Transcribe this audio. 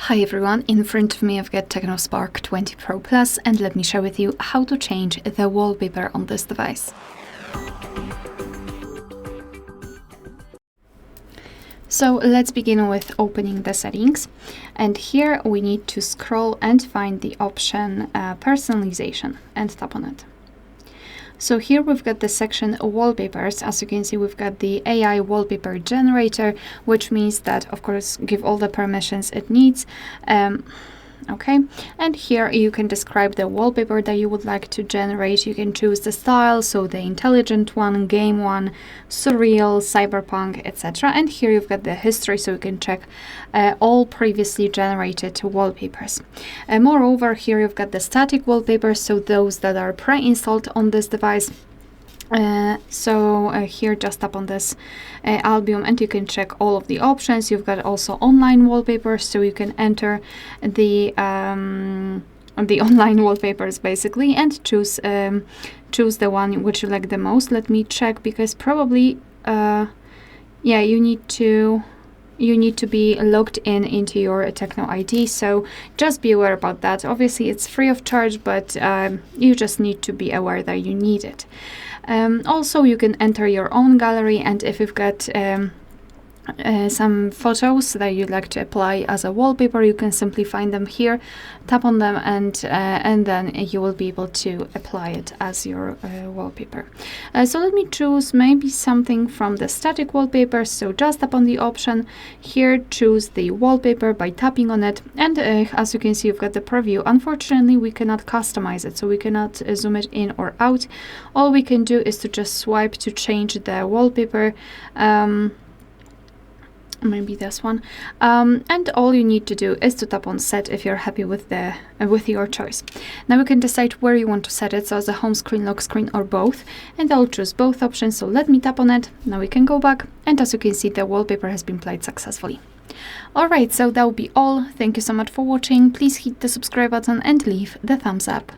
Hi everyone, in front of me I've got TECNO Spark 20 Pro Plus, and let me share with you how to change the wallpaper on this device. So let's begin with opening the settings, and here we need to scroll and find the option Personalization and tap on it. So here we've got the section Wallpapers. As you can see, we've got the AI wallpaper generator, which means that, of course, give all the permissions it needs. Okay, and here you can describe the wallpaper that you would like to generate. You can choose the style, so the intelligent one, game one, surreal, cyberpunk, etc. And here you've got the history, so you can check all previously generated wallpapers. Moreover, here you've got the static wallpapers, so those that are pre-installed on this device. Here just tap on this album and you can check all of the options. You've got also online wallpapers, so you can enter the online wallpapers basically and choose the one which you like the most. Let me check, because probably you need to be logged into your TECNO ID, so just be aware about that. Obviously it's free of charge, but you just need to be aware that you need it. Also, you can enter your own gallery, and if you've got some photos that you'd like to apply as a wallpaper, you can simply find them here, tap on them, and then you will be able to apply it as your wallpaper. So let me choose maybe something from the static wallpaper. So just tap on the option here, choose the wallpaper by tapping on it, and as you can see, you've got the preview. Unfortunately, we cannot customize it, so we cannot zoom it in or out. All we can do is to just swipe to change the wallpaper. Maybe this one, and all you need to do is to tap on set if you're happy with your choice. Now you can decide where you want to set it, so as a home screen, lock screen, or both, and I'll choose both options. So let me tap on it. Now we can go back, and as you can see, the wallpaper has been played successfully. Alright, so that will be all. Thank you so much for watching. Please hit the subscribe button and leave the thumbs up.